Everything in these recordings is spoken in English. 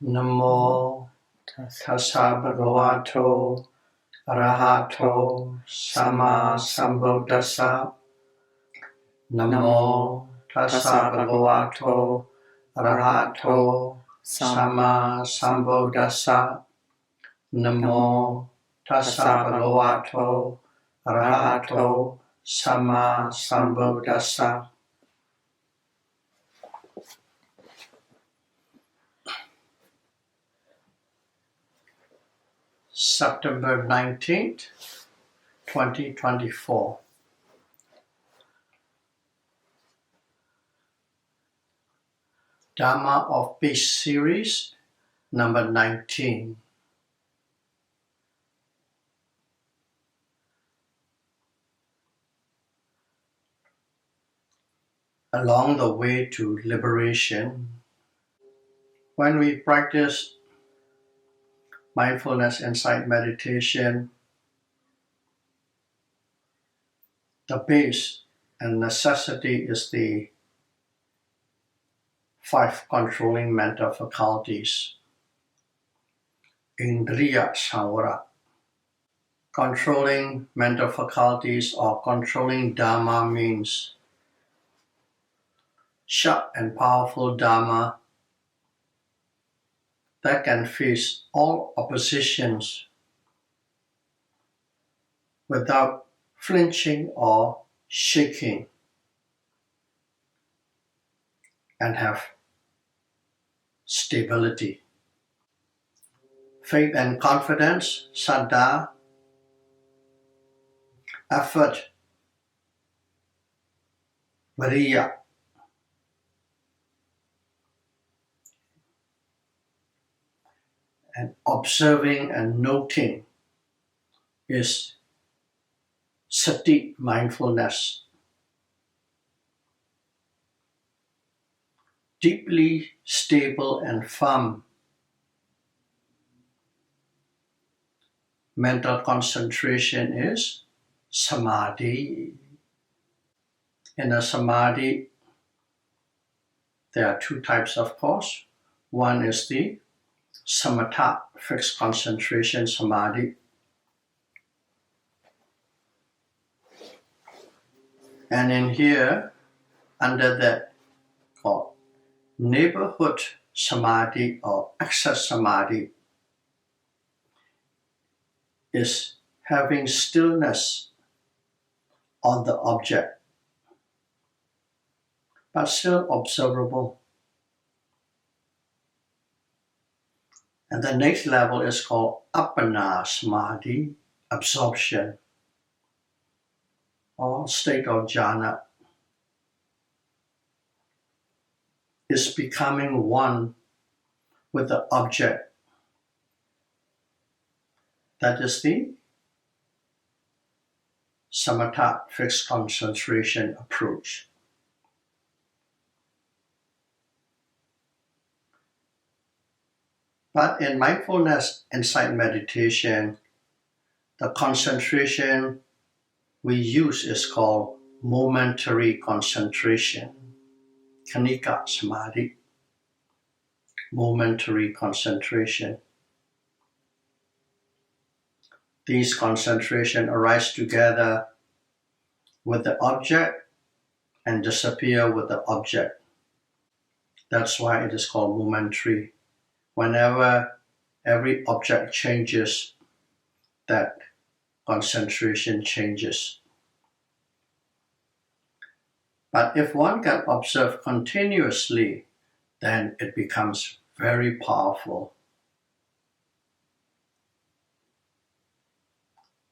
Namo tassa bhagavato arahato sama sambuddhassa. Namo tassa bhagavato arahato sama sambuddhassa. Namo tassa bhagavato arahato sama sambuddhassa. September 19th, 2024. Dhamma of Peace series number 19. Along the way to liberation, when we practice mindfulness insight meditation, the base and necessity is the 5 controlling mental faculties. Indriya Samvara. Controlling mental faculties or controlling Dhamma means sharp and powerful Dhamma that can face all oppositions without flinching or shaking and have stability. Faith and confidence, saddha, effort, viriya, and observing and noting is sati, mindfulness. Deeply stable and firm mental concentration is samadhi. In a samadhi, there are 2 types, of course. One is the samatha, fixed concentration samadhi. And in here, under that called neighborhood samadhi or access samadhi, is having stillness on the object, but still observable. And the next level is called appana samadhi, absorption, or state of jhana. Is becoming one with the object. That is the samatha, fixed concentration approach. But in mindfulness insight meditation, the concentration we use is called momentary concentration, khanika samadhi, momentary concentration. These concentration arise together with the object and disappear with the object. That's why it is called momentary. Whenever every object changes, that concentration changes. But if one can observe continuously, then it becomes very powerful.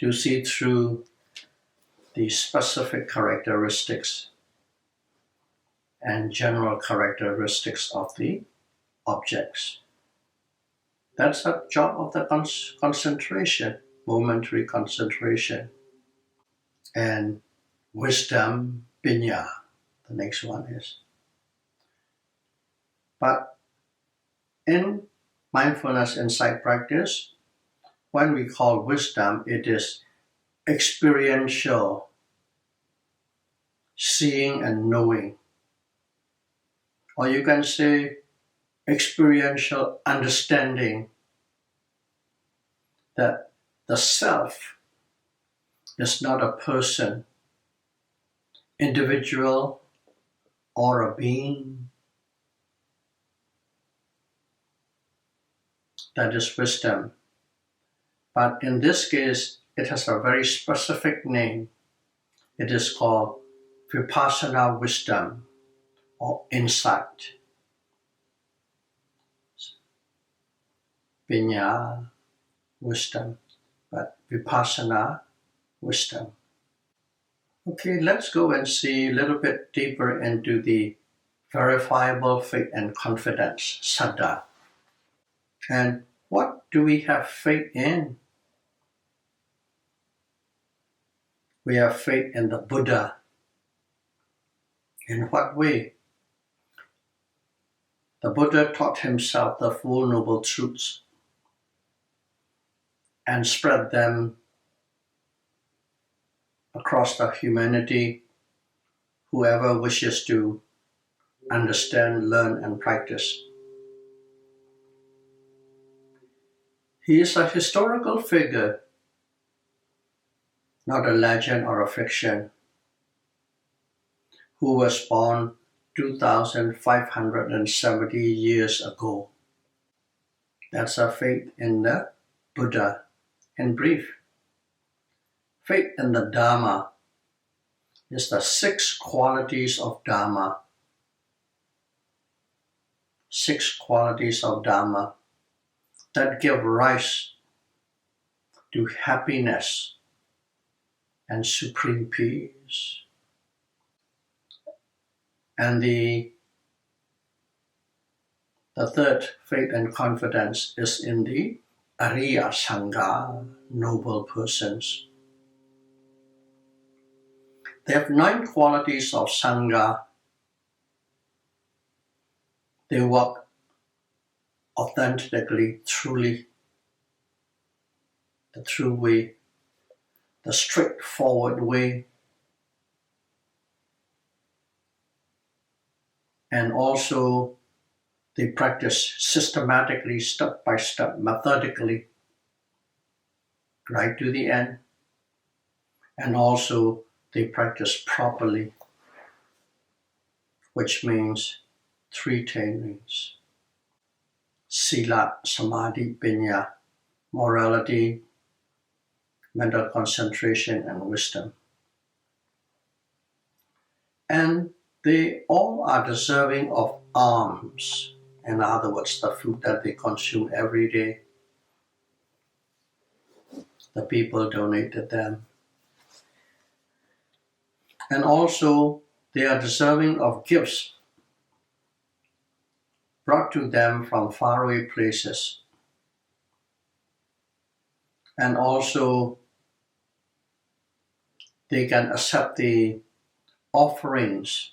To see through the specific characteristics and general characteristics of the objects. That's the job of the concentration, momentary concentration. And wisdom, pinya, the next one is. But in mindfulness insight practice, when we call wisdom, it is experiential, seeing and knowing. Or you can say experiential understanding that the self is not a person, individual, or a being. That is wisdom. But in this case, it has a very specific name. It is called Vipassana wisdom or insight. Vinya, wisdom, but Vipassana wisdom. Okay, let's go and see a little bit deeper into the verifiable faith and confidence, Saddha. And what do we have faith in? We have faith in the Buddha. In what way? The Buddha taught himself the Four Noble Truths and spread them across the humanity, whoever wishes to understand, learn, and practice. He is a historical figure, not a legend or a fiction, who was born 2,570 years ago. That's our faith in the Buddha. In brief, faith in the Dhamma is the 6 qualities of Dhamma. 6 qualities of Dhamma that give rise to happiness and supreme peace. And the third faith and confidence is in the Ariya Sangha, noble persons. They have 9 qualities of Sangha. They walk authentically, truly, the true way, the straightforward way, and also they practice systematically, step by step, methodically, right to the end. And also they practice properly, which means 3 attainments: Sila, Samadhi, Panya, morality, mental concentration, and wisdom. And they all are deserving of alms. In other words, the food that they consume every day, the people donated them. And also, they are deserving of gifts brought to them from faraway places. And also, they can accept the offerings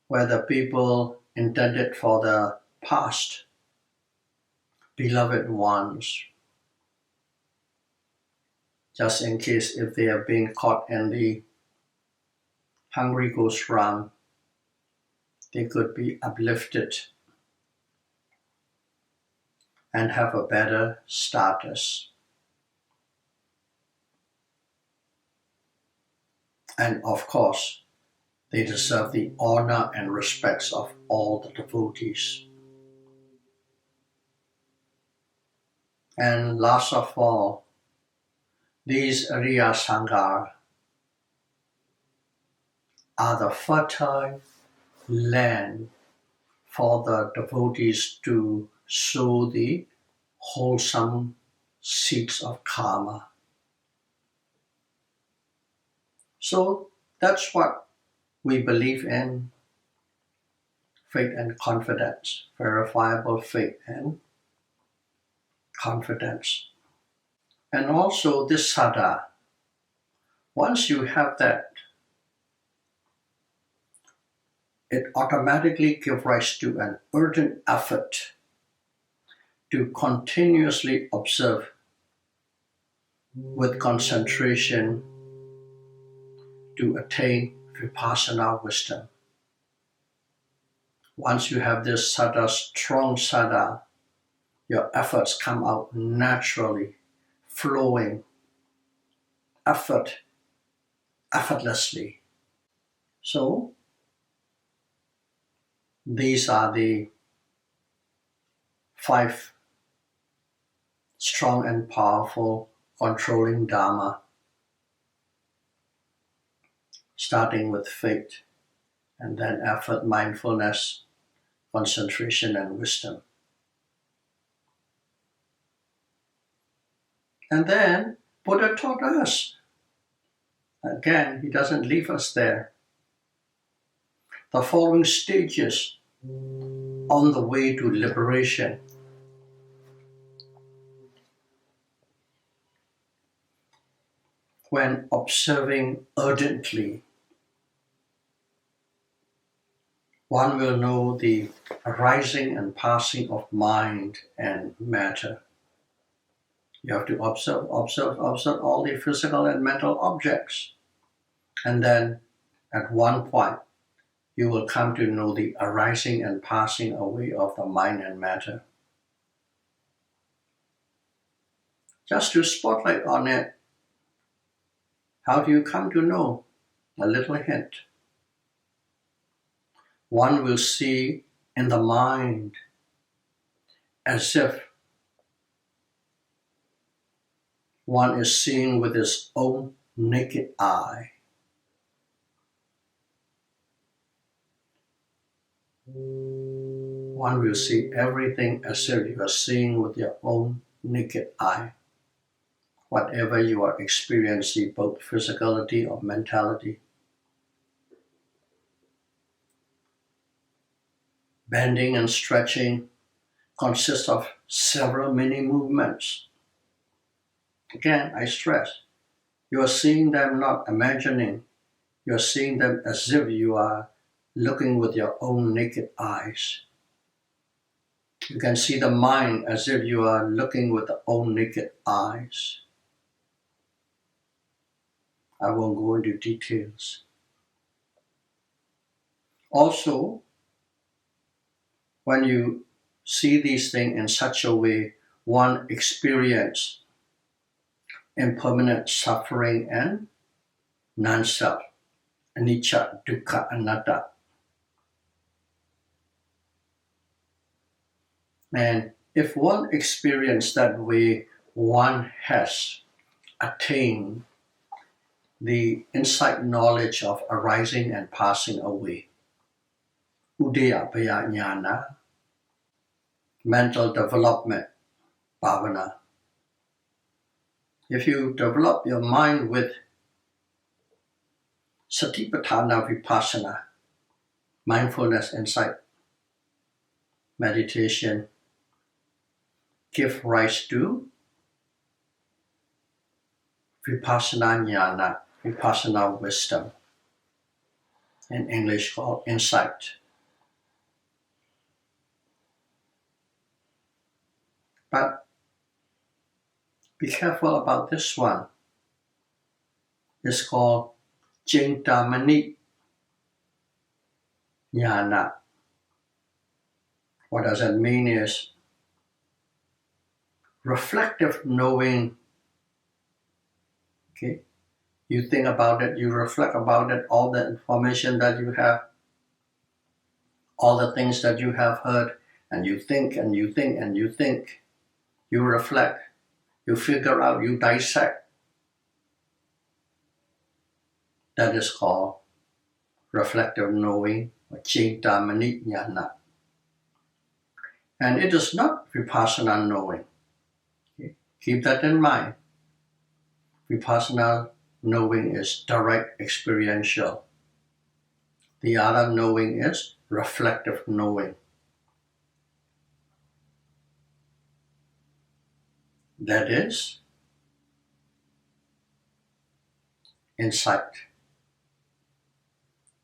where the people intended for the past beloved ones, just in case if they are being caught in the hungry ghost run, they could be uplifted and have a better status. And of course, they deserve the honor and respects of all the devotees. And last of all, these Ariya Sangha are the fertile land for the devotees to sow the wholesome seeds of karma. So that's what we believe in: faith and confidence, verifiable faith and confidence. And also this Saddha, once you have that, it automatically gives rise to an urgent effort to continuously observe with concentration to attain Vipassana wisdom. Once you have this saddha, strong saddha, your efforts come out naturally, flowing, effortlessly. So, these are the 5 strong and powerful controlling Dhamma, starting with faith, and then effort, mindfulness, concentration, and wisdom. And then Buddha taught us. Again, he doesn't leave us there. The following stages on the way to liberation. When observing ardently, one will know the arising and passing of mind and matter. You have to observe all the physical and mental objects. And then at one point, you will come to know the arising and passing away of the mind and matter. Just to spotlight on it, how do you come to know? A little hint. One will see in the mind as if one is seeing with his own naked eye. One will see everything as if you are seeing with your own naked eye. Whatever you are experiencing, both physicality or mentality. Bending and stretching consists of several mini movements. Again, I stress, you are seeing them not imagining. You are seeing them as if you are looking with your own naked eyes. You can see the mind as if you are looking with your own naked eyes. I won't go into details. Also, when you see these things in such a way, one experiences impermanent suffering and non-self, anicca, dukkha, anatta. And if one experiences that way, one has attained the insight knowledge of arising and passing away. Udayabhaya jnana, mental development, bhavana. If you develop your mind with Satipatthana vipassana, mindfulness, insight, meditation, give rise to vipassana jnana, vipassana wisdom, in English called insight. But be careful about this one. It's called Chintamani jnana. What does that mean is reflective knowing. Okay, you think about it, you reflect about it, all the information that you have, all the things that you have heard, and you think and you think and you think, you reflect, you figure out, you dissect. That is called reflective knowing, or Chintamani jnana. And it is not vipassana knowing. Okay? Keep that in mind. Vipassana knowing is direct experiential. The other knowing is reflective knowing. That is insight.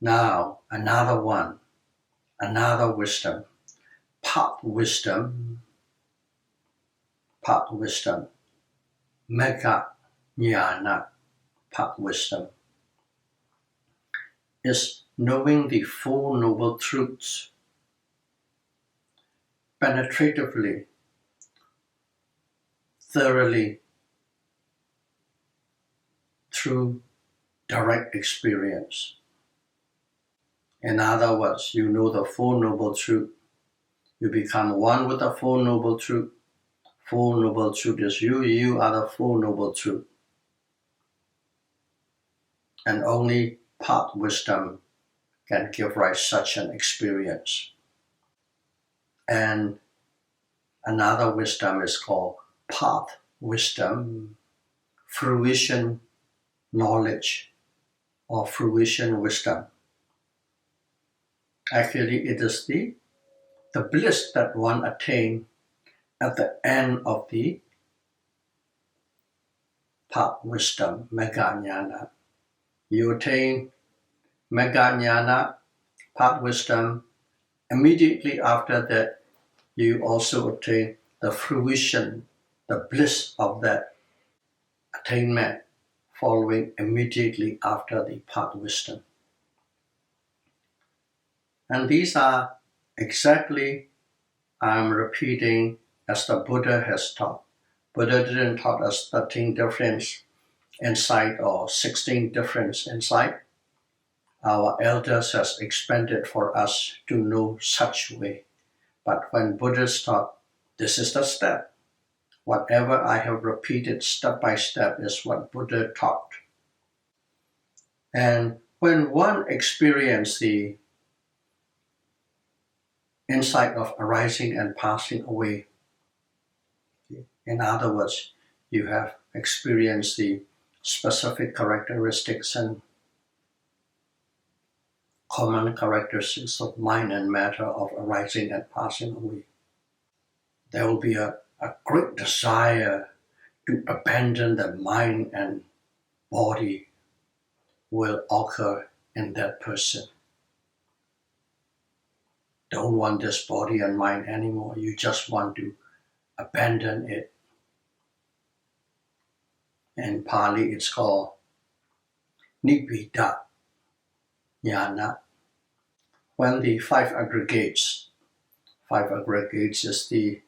Now, another one, another wisdom. Pop wisdom, mega jnana, pop wisdom, is knowing the Four Noble Truths penetratively, thoroughly, through direct experience. In other words, you know the Four Noble Truths. You become one with the Four Noble Truths. Four Noble Truths is you, you are the Four Noble Truths. And only path wisdom can give rise such an experience. And another wisdom is called path wisdom, fruition knowledge, or fruition wisdom. Actually, it is the bliss that one attains at the end of the path wisdom, mega jnana. You attain mega jnana, path wisdom. Immediately after that, you also attain the fruition, the bliss of that attainment, following immediately after the path wisdom. And these are exactly, I'm repeating, as the Buddha has taught. Buddha didn't taught us 13 different insight or 16 different insight. Our elders has expanded for us to know such way. But when Buddha taught, this is the step. Whatever I have repeated step by step is what Buddha taught. And when one experiences the insight of arising and passing away, in other words, you have experienced the specific characteristics and common characteristics of mind and matter of arising and passing away. There will be a great desire to abandon the mind and body will occur in that person. Don't want this body and mind anymore. You just want to abandon it. In Pali, it's called Nibbida Jnana. When the five aggregates is the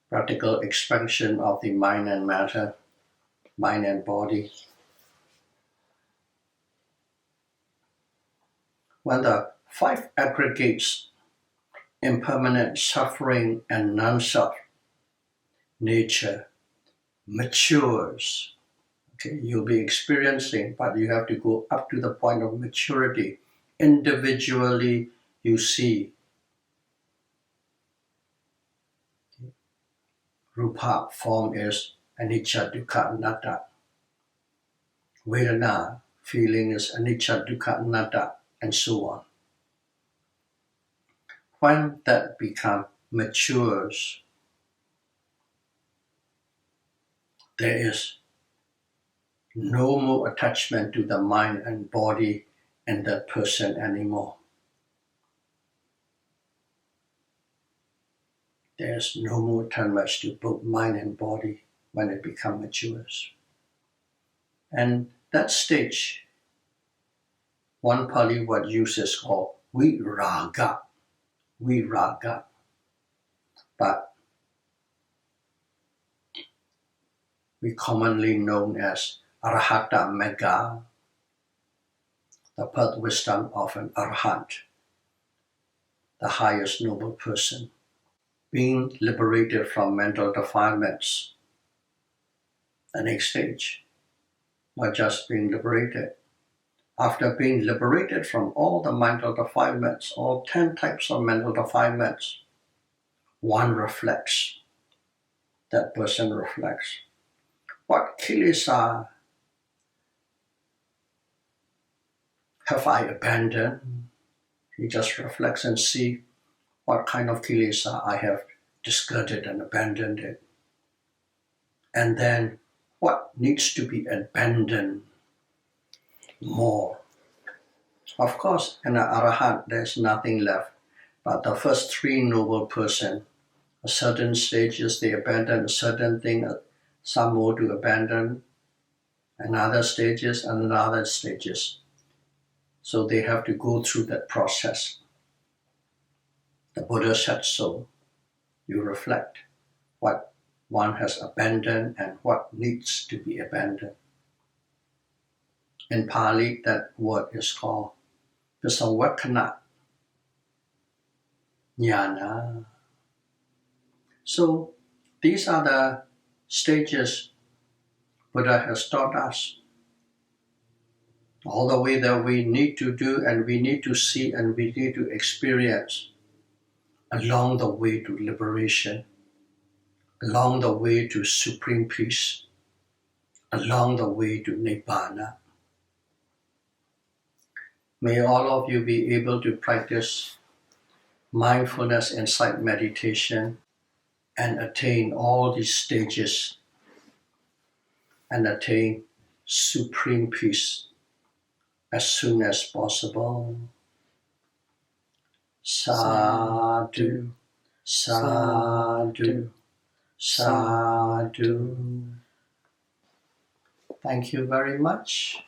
practical expansion of the mind and matter, mind and body. When the five aggregates, impermanent suffering and non-self nature, matures, okay, you'll be experiencing, but you have to go up to the point of maturity. Individually, you see rupa, form is anicca, dukkha, anatta. Vedana, feeling is anicca, dukkha, anatta, and so on. When that matures, there is no more attachment to the mind and body and that person anymore. There's no more attachment to both mind and body when it matures. And that stage, one Pali word uses called viraga. But we commonly known as Arahata Mega, the path wisdom of an Arahant, the highest noble person, being liberated from mental defilements. The next stage, not just being liberated. After being liberated from all the mental defilements, all 10 types of mental defilements, one reflects. That person reflects. What kilesa have I abandoned? He just reflects and sees what kind of kilesa I have discarded and abandoned it. And then what needs to be abandoned more. Of course, in an Arahant, there's nothing left. But the first three noble persons, at certain stages, they abandon a certain thing, some more to abandon, and other stages, and other stages. So they have to go through that process. The Buddha said so. you reflect what one has abandoned and what needs to be abandoned. In Pali, that word is called Visavakkana Jnana. So these are the stages Buddha has taught us. All the way that we need to do and we need to see and we need to experience along the way to liberation, along the way to supreme peace, along the way to Nibbana. May all of you be able to practice mindfulness and insight meditation and attain all these stages and attain supreme peace as soon as possible. Sadhu, sadhu, sadhu. Thank you very much.